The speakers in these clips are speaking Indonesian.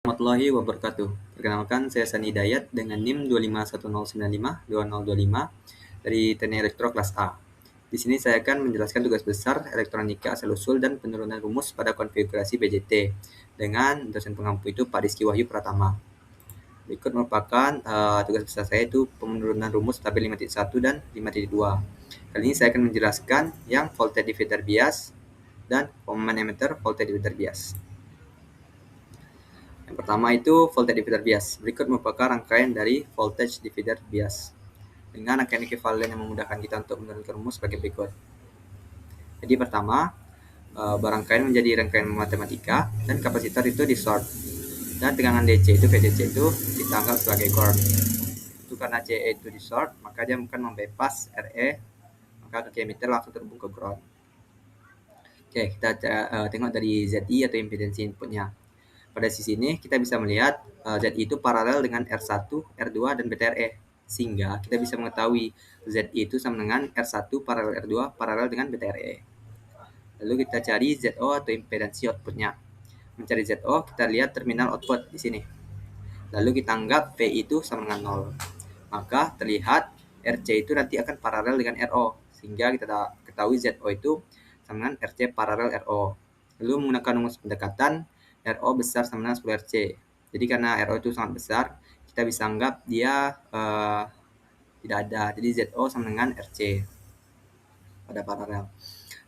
Warahmatullahi wabarakatuh. Perkenalkan, saya Sani Dayat dengan NIM 25109522025 dari Teknik Elektro kelas A. Di sini saya akan menjelaskan tugas besar elektronika asal-usul dan penurunan rumus pada konfigurasi BJT dengan dosen pengampu itu Pak Rizky Wahyu Pratama. Berikut merupakan tugas besar saya itu penurunan rumus tabel 5.1 dan 5.2. Kali ini saya akan menjelaskan yang voltage divider bias dan common emitter voltage divider bias. Yang pertama itu voltage divider bias. Berikut merupakan rangkaian dari voltage divider bias dengan rangkaian ekuivalen yang memudahkan kita untuk menentukan rumus sebagai berikut. Jadi pertama, berangkaian menjadi rangkaian matematika dan kapasitor itu di short. Dan tegangan DC itu VDC itu kita anggap sebagai ground. Itu karena CE itu di short, maka dia akan membypass RE, maka ke emitter langsung terhubung ke ground. Oke, kita tengok dari ZI atau impedansi inputnya. Pada sisi ini kita bisa melihat ZI itu paralel dengan R1, R2, dan BTRE. Sehingga kita bisa mengetahui ZI itu sama dengan R1 paralel R2 paralel dengan BTRE. Lalu kita cari ZO atau impedansi outputnya. Mencari ZO, kita lihat terminal output di sini. Lalu kita anggap V itu sama dengan 0. Maka terlihat RC itu nanti akan paralel dengan RO. Sehingga kita ketahui ZO itu sama dengan RC paralel RO. Lalu menggunakan rumus pendekatan, RO besar sama dengan 10 RC. Jadi karena RO itu sangat besar, kita bisa anggap dia tidak ada. Jadi ZO sama dengan RC pada paralel.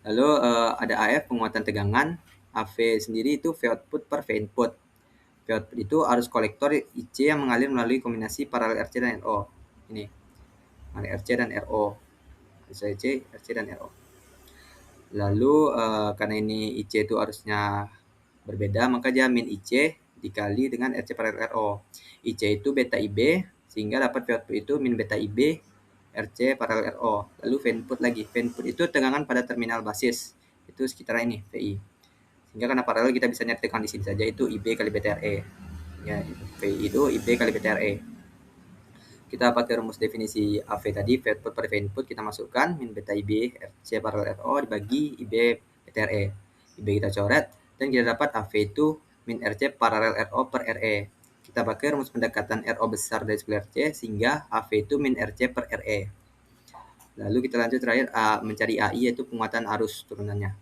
Lalu ada AF penguatan tegangan, AV sendiri itu V output per V input. V output itu arus kolektor IC yang mengalir melalui kombinasi paralel RC dan RO. Ini RC dan RO. RC, RC dan RO. Lalu karena ini IC itu arusnya berbeda, maka dia min IC dikali dengan RC paralel RO. IC itu beta IB, sehingga dapat V output itu min beta IB RC paralel RO. Lalu V input lagi. V input itu tegangan pada terminal basis. Itu sekitar ini, VI. Sehingga karena paralel kita bisa nyari tegangan di sini saja, itu IB kali BTRE. Ya, VI itu IB kali BTRE. Kita pakai rumus definisi AV tadi, V output per V input, kita masukkan min beta IB RC paralel RO dibagi IB BTRE. IB kita coret, dan kita dapat AV itu min RC paralel RO per RE. Kita pakai rumus pendekatan RO besar dari 10 RC, sehingga AV itu min RC per RE. Lalu kita lanjut terakhir mencari AI, yaitu penguatan arus turunannya.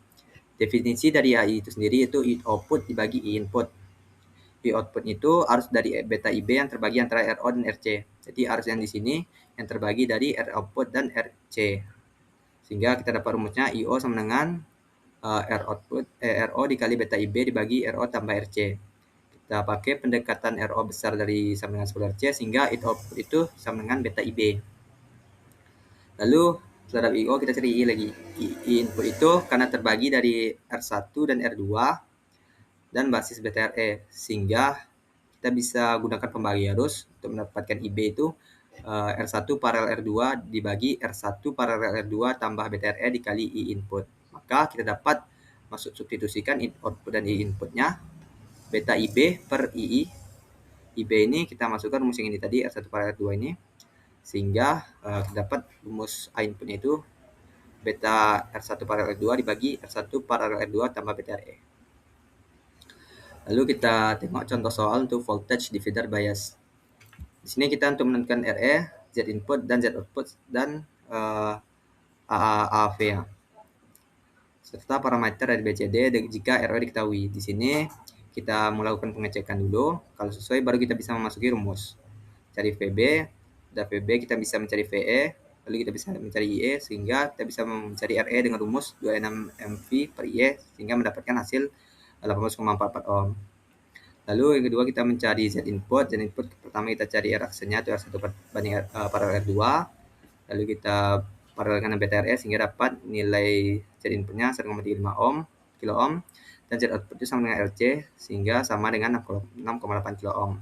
Definisi dari AI itu sendiri yaitu I output dibagi I input. I output itu arus dari beta IB yang terbagi antara RO dan RC. Jadi arus yang di sini yang terbagi dari R output dan RC. Sehingga kita dapat rumusnya IO sama dengan RO dikali beta IB dibagi RO tambah RC. Kita pakai pendekatan RO besar dari sama dengan 10 RC, sehingga I output itu sama dengan beta IB. Lalu terhadap IO kita cari I lagi. I input itu karena terbagi dari R1 dan R2 dan basis BTRE, sehingga kita bisa gunakan pembagi arus untuk mendapatkan IB itu R1 paralel R2 dibagi R1 paralel R2 tambah BTRE dikali I input. Maka kita dapat masuk substitusikan output dan I inputnya beta IB per II. IB ini kita masukkan rumus yang ini tadi, R1 paralel R2 ini, sehingga kita dapat rumus A inputnya itu beta R1 paralel R2 dibagi R1 paralel R2 tambah BTRE. Lalu kita tengok contoh soal untuk voltage divider bias. Di sini kita untuk menentukan RE, Z input dan Z output dan AAV ya, serta parameter dari BCD jika RO diketahui. Di sini kita melakukan pengecekan dulu. Kalau sesuai baru kita bisa memasuki rumus. Cari VB, dari VB kita bisa mencari VE, lalu kita bisa mencari IE, sehingga kita bisa mencari RE dengan rumus 26 MV per IE, sehingga mendapatkan hasil 18,44 ohm. Lalu yang kedua kita mencari Z input. Z input pertama kita cari R aksennya itu R1 banding paralel R2. Lalu kita paralelkan dengan BTRE sehingga dapat nilai Z inputnya 1,35 ohm, kilo ohm, dan Z output itu sama dengan RC sehingga sama dengan 6,8 kilo ohm.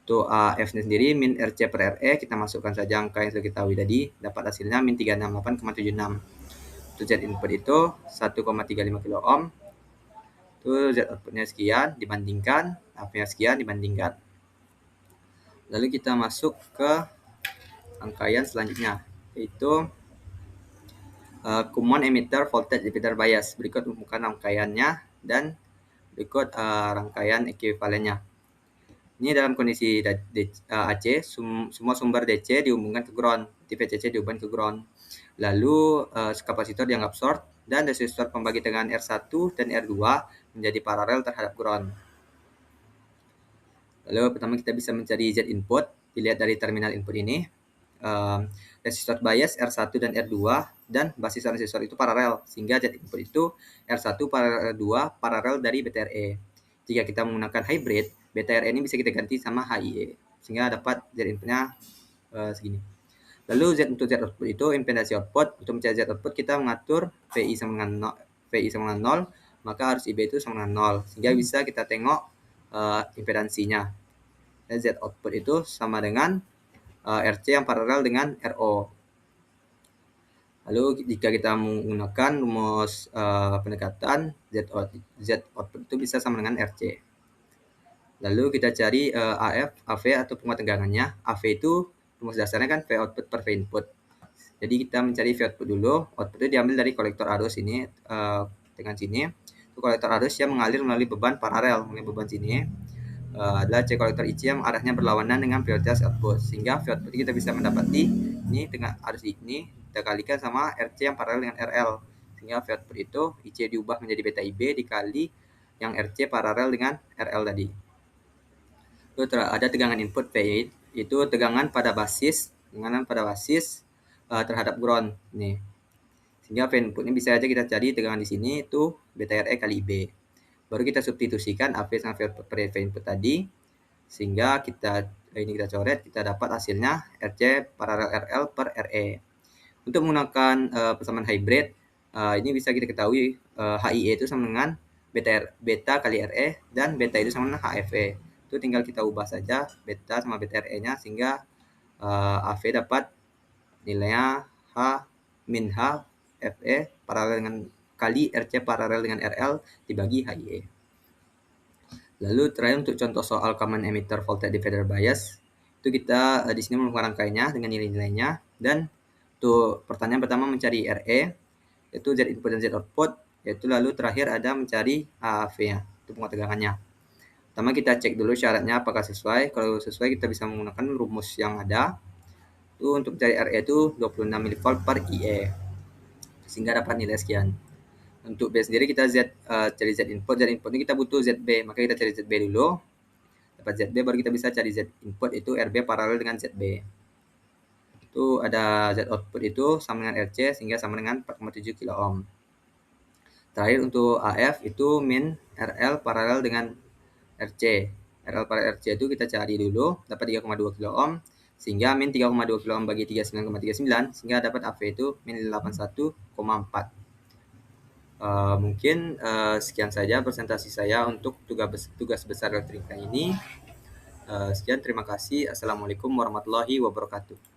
Untuk AF sendiri min RC per RE kita masukkan saja angka yang sudah kita tahu tadi, dapat hasilnya min 368,76. Untuk Z input itu 1,35 kilo ohm. Itu Z outputnya sekian dibandingkan AF-nya sekian dibandingkan. Lalu kita masuk ke rangkaian selanjutnya, yaitu common emitter voltage divider bias. Berikut bukan rangkaiannya dan berikut rangkaian ekuivalennya. Ini dalam kondisi AC, semua sumber DC dihubungkan ke ground, VCC dihubungkan ke ground. Lalu kapasitor dianggap short dan resistor pembagi tegangan R1 dan R2 menjadi paralel terhadap ground. Lalu pertama kita bisa mencari Z input, dilihat dari terminal input ini. Resistor bias R1 dan R2 dan basis resistor itu paralel, sehingga Z input itu R1 paralel R2 paralel dari BTRE. Jika kita menggunakan hybrid, BTRE ini bisa kita ganti sama HIE, sehingga dapat Z inputnya segini. Lalu Z untuk Z output itu impedansi output. Untuk mencari Z output kita mengatur VI sama dengan 0, maka arus IB itu sama dengan 0, sehingga bisa kita tengok impedansinya. Dan Z output itu sama dengan RC yang paralel dengan RO. Lalu jika kita menggunakan rumus pendekatan, Z output itu bisa sama dengan RC. Lalu kita cari AF, AV atau penguat tegangannya. AV itu rumus dasarnya kan V output per V input. Jadi kita mencari V output dulu. Output itu diambil dari kolektor arus ini, tegangan sini. Itu kolektor arus yang mengalir melalui beban paralel, melalui beban sini. Adalah C kolektor IC yang arahnya berlawanan dengan prioritas output, sehingga V output kita bisa mendapati ini dengan arus ini kita kalikan sama RC yang paralel dengan RL, sehingga V output itu IC diubah menjadi beta IB dikali yang RC paralel dengan RL tadi. Itu ada tegangan input V, itu tegangan pada basis terhadap ground nih. Sehingga V input ini bisa aja kita cari tegangan di sini itu beta RE kali IB. Baru kita substitusikan AV sama V output per V input tadi, sehingga kita coret, kita dapat hasilnya RC paralel RL per RE. Untuk menggunakan persamaan hybrid, ini bisa kita ketahui HIE itu sama dengan beta kali RE dan beta itu sama dengan HFE. Itu tinggal kita ubah saja beta sama beta RE-nya, sehingga AV dapat nilainya H min H FE paralel dengan kali RC paralel dengan RL dibagi HIE. Lalu terakhir untuk contoh soal common emitter voltage divider bias, itu kita di sini melakukan rangkaiannya dengan nilai-nilainya. Dan untuk pertanyaan pertama mencari RE, yaitu Z input dan Z output, yaitu lalu terakhir ada mencari AV-nya, itu penguat tegangannya. Pertama kita cek dulu syaratnya apakah sesuai. Kalau sesuai kita bisa menggunakan rumus yang ada. Itu untuk mencari RE itu 26 mV per IE, sehingga dapat nilai sekian. Untuk B sendiri kita cari Z input ini kita butuh ZB, maka kita cari ZB dulu. Dapat ZB baru kita bisa cari Z input itu RB paralel dengan ZB. Itu ada Z output itu sama dengan RC, sehingga sama dengan 4,7 kilo ohm. Terakhir untuk AF itu min RL paralel dengan RC. RL paralel RC itu kita cari dulu, dapat 3,2 kilo ohm, sehingga min 3,2 kilo ohm bagi 39,39, sehingga dapat AV itu min 81,4. Mungkin sekian saja presentasi saya untuk tugas besar elektronika ini. Sekian, terima kasih. Assalamualaikum warahmatullahi wabarakatuh.